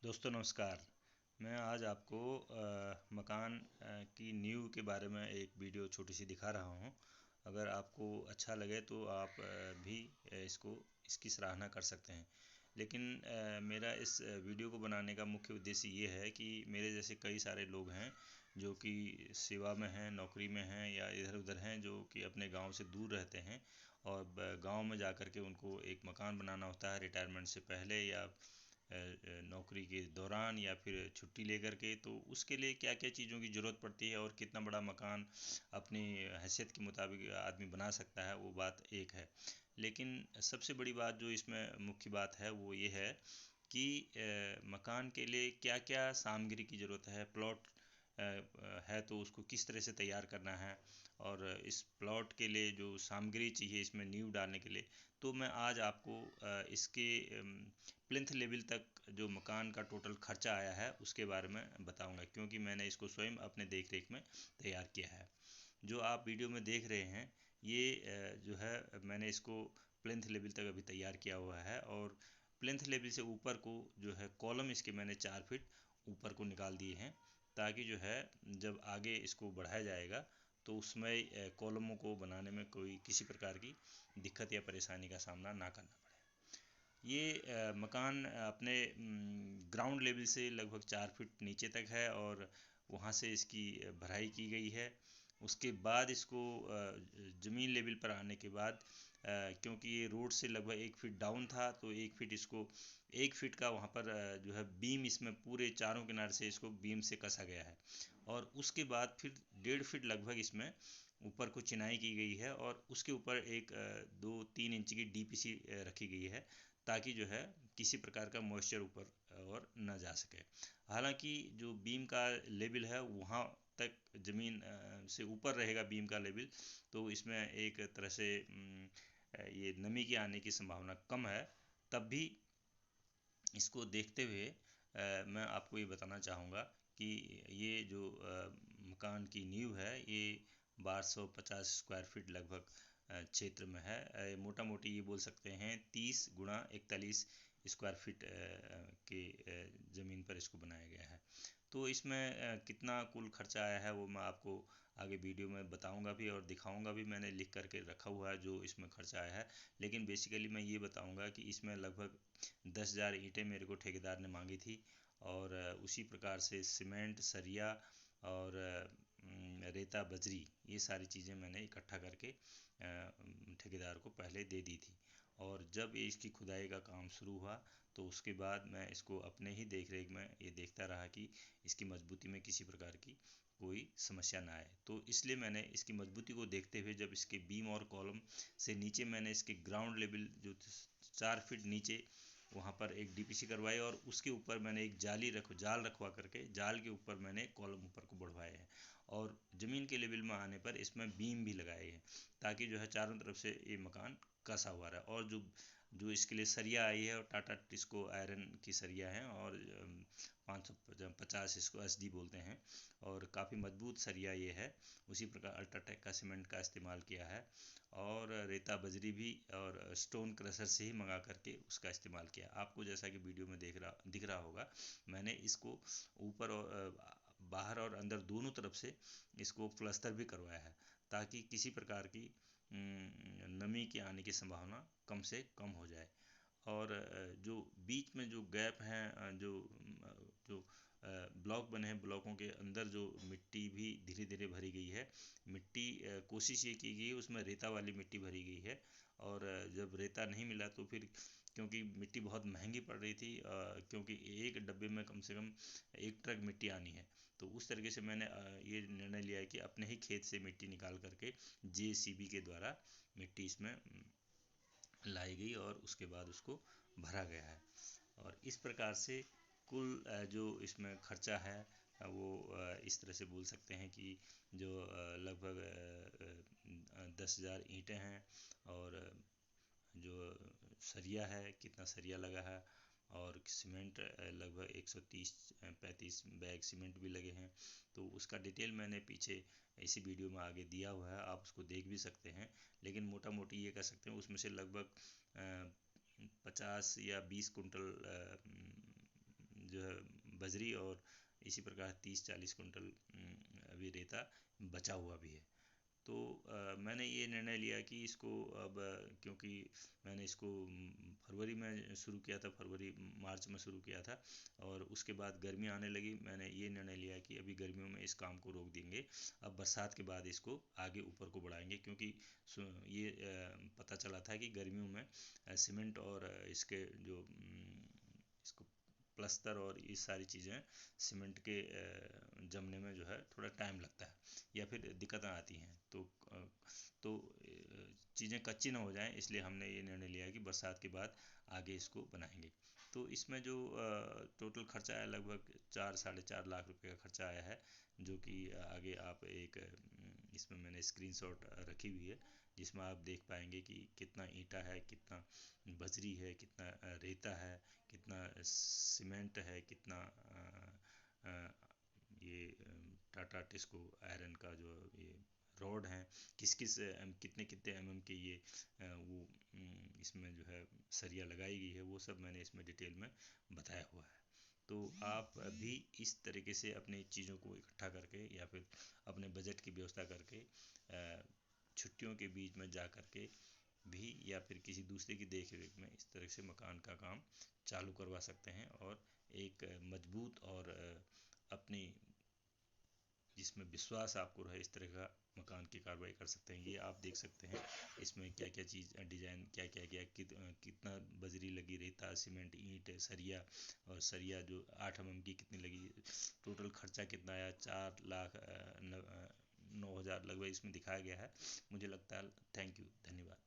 दोस्तों नमस्कार। मैं आज आपको मकान की नींव के बारे में एक वीडियो छोटी सी दिखा रहा हूँ। अगर आपको अच्छा लगे तो आप भी इसकी सराहना कर सकते हैं। लेकिन मेरा इस वीडियो को बनाने का मुख्य उद्देश्य ये है कि मेरे जैसे कई सारे लोग हैं जो कि सेवा में हैं, नौकरी में हैं या इधर उधर हैं, जो कि अपने गांव से दूर रहते हैं और गांव में जा कर के उनको एक मकान बनाना होता है रिटायरमेंट से पहले या नौकरी के दौरान या फिर छुट्टी लेकर के। तो उसके लिए क्या क्या चीज़ों की ज़रूरत पड़ती है और कितना बड़ा मकान अपनी हैसियत के मुताबिक आदमी बना सकता है, वो बात एक है। लेकिन सबसे बड़ी बात जो इसमें मुख्य बात है वो ये है कि मकान के लिए क्या क्या सामग्री की ज़रूरत है। प्लॉट है तो उसको किस तरह से तैयार करना है और इस प्लॉट के लिए जो सामग्री चाहिए इसमें नींव डालने के लिए। तो मैं आज आपको इसके प्लिंथ लेवल तक जो मकान का टोटल खर्चा आया है उसके बारे में बताऊंगा, क्योंकि मैंने इसको स्वयं अपने देख रेख में तैयार किया है। जो आप वीडियो में देख रहे हैं ये जो है मैंने इसको प्लिंथ लेवल तक अभी तैयार किया हुआ है। और प्लिंथ लेवल से ऊपर को जो है कॉलम इसके मैंने 4 फीट ऊपर को निकाल दिए हैं, ताकि जो है जब आगे इसको बढ़ाया जाएगा तो उसमें कॉलमों को बनाने में कोई किसी प्रकार की दिक्कत या परेशानी का सामना ना करना पड़े। ये मकान अपने ग्राउंड लेवल से लगभग 4 फीट नीचे तक है और वहाँ से इसकी भराई की गई है। उसके बाद इसको ज़मीन लेवल पर आने के बाद क्योंकि ये रोड से लगभग 1 फीट डाउन था, तो 1 फीट इसको 1 फीट का वहाँ पर जो है बीम इसमें पूरे चारों किनारे से इसको बीम से कसा गया है। और उसके बाद फिर 1.5 फीट लगभग इसमें ऊपर को चिनाई की गई है और उसके ऊपर एक 2-3 इंच की डीपीसी रखी गई है, ताकि जो है किसी प्रकार का मॉइस्चर ऊपर और न जा सके। हालांकि जो बीम का लेवल है वहाँ तक ज़मीन से ऊपर रहेगा बीम का लेवल, तो इसमें एक तरह से ये नमी के आने की संभावना कम है। तब भी इसको देखते हुए मैं आपको ये बताना चाहूँगा कि ये जो मकान की नींव है ये 1250 स्क्वायर फीट लगभग क्षेत्र में है। मोटा मोटी ये बोल सकते हैं 30 × 41 स्क्वायर फीट के ज़मीन पर इसको बनाया गया है। तो इसमें कितना कुल खर्चा आया है वो मैं आपको आगे वीडियो में बताऊंगा भी और दिखाऊंगा भी। मैंने लिख करके रखा हुआ है जो इसमें खर्चा आया है। लेकिन बेसिकली मैं ये बताऊंगा कि इसमें लगभग 10,000 ईंटें मेरे को ठेकेदार ने मांगी थी और उसी प्रकार से सीमेंट, सरिया और रेता, बजरी, ये सारी चीज़ें मैंने इकट्ठा करके ठेकेदार को पहले दे दी थी। और जब इसकी खुदाई का काम शुरू हुआ तो उसके बाद मैं इसको अपने ही देख रेख में ये देखता रहा कि इसकी मजबूती में किसी प्रकार की कोई समस्या ना आए। तो इसलिए मैंने इसकी मजबूती को देखते हुए जब इसके बीम और कॉलम से नीचे मैंने इसके ग्राउंड लेवल जो 4 फीट नीचे वहाँ पर एक डीपीसी करवाई और उसके ऊपर मैंने एक जाल रखवा करके जाल के ऊपर मैंने कॉलम ऊपर को बढ़वाए हैं और ज़मीन के लेवल में आने पर इसमें बीम भी लगाए हैं, ताकि जो है चारों तरफ से ये मकान कसा हुआ रहा। और जो जो इसके लिए सरिया आई है और टाटा टिस्को आयरन की सरिया है और 550 इसको SD बोलते हैं और काफ़ी मजबूत सरिया ये है। उसी प्रकार अल्ट्राटेक का सीमेंट का इस्तेमाल किया है और रेता, बजरी भी और स्टोन क्रशर से ही मंगा करके उसका इस्तेमाल किया। आपको जैसा कि वीडियो में दिख रहा होगा, मैंने इसको ऊपर और बाहर और अंदर दोनों तरफ से इसको प्लस्तर भी करवाया है, ताकि किसी प्रकार की नमी के आने की संभावना कम से कम हो जाए। और जो बीच में जो गैप हैं, जो जो ब्लॉक बने हैं, ब्लॉकों के अंदर जो मिट्टी भी धीरे धीरे भरी गई है। मिट्टी कोशिश ये की गई है उसमें रेता वाली मिट्टी भरी गई है। और जब रेता नहीं मिला तो फिर क्योंकि मिट्टी बहुत महंगी पड़ रही थी, क्योंकि एक डब्बे में कम से कम 1 ट्रक मिट्टी आनी है, तो उस तरीके से मैंने ये निर्णय लिया है कि अपने ही खेत से मिट्टी निकाल करके JCB के द्वारा मिट्टी इसमें लाई गई और उसके बाद उसको भरा गया है। और इस प्रकार से कुल जो इसमें खर्चा है वो इस तरह से बोल सकते हैं कि जो लगभग 10,000 ईंटें हैं और जो सरिया है, कितना सरिया लगा है, और सीमेंट लगभग 130-135 बैग सीमेंट भी लगे हैं। तो उसका डिटेल मैंने पीछे इसी वीडियो में आगे दिया हुआ है, आप उसको देख भी सकते हैं। लेकिन मोटा मोटी ये कह सकते हैं उसमें से लगभग 50 या 20 कुंटल जो है बजरी और इसी प्रकार 30-40 कुंटल अभी रेता बचा हुआ भी है। तो मैंने ये निर्णय लिया कि इसको अब क्योंकि मैंने इसको फरवरी में शुरू किया था, फरवरी मार्च में शुरू किया था और उसके बाद गर्मी आने लगी। मैंने ये निर्णय लिया कि अभी गर्मियों में इस काम को रोक देंगे, अब बरसात के बाद इसको आगे ऊपर को बढ़ाएंगे, क्योंकि ये पता चला था कि गर्मियों में सीमेंट और इसके जो इसको प्लस्तर और ये सारी चीज़ें सीमेंट के जमने में जो है थोड़ा टाइम लगता है या फिर दिक्कतें आती हैं। तो चीज़ें कच्ची ना हो जाएं, इसलिए हमने ये निर्णय लिया कि बरसात के बाद आगे इसको बनाएंगे। तो इसमें जो टोटल खर्चा आया लगभग 4-4.5 लाख रुपए का खर्चा आया है, जो कि आगे आप एक इसमें मैंने स्क्रीनशॉट रखी हुई है जिसमें आप देख पाएंगे कि कितना ईंटा है, कितना बजरी है, कितना रेता है, कितना सीमेंट है, कितना ये टाटा टिस्को आयरन का जो ये रॉड हैं, किस किस कितने कितने एमएम के ये वो इसमें जो है सरिया लगाई गई है, वो सब मैंने इसमें डिटेल में बताया हुआ है। तो आप भी इस तरीके से अपनी चीज़ों को इकट्ठा करके या फिर अपने बजट की व्यवस्था करके छुट्टियों के बीच में जा कर के भी या फिर किसी दूसरे की देख रेख में इस तरह से मकान का काम चालू करवा सकते हैं और एक मजबूत और अपनी जिसमें विश्वास आपको रहे इस तरह का मकान की कार्रवाई कर सकते हैं। ये आप देख सकते हैं इसमें क्या क्या चीज़ डिज़ाइन क्या क्या गया, कितना बजरी लगी, रेता, सीमेंट, ईंट, सरिया, और सरिया जो 8 mm की कितनी लगी, टोटल खर्चा कितना आया, 4,09,000 लगभग इसमें दिखाया गया है। मुझे लगता है। थैंक यू, धन्यवाद।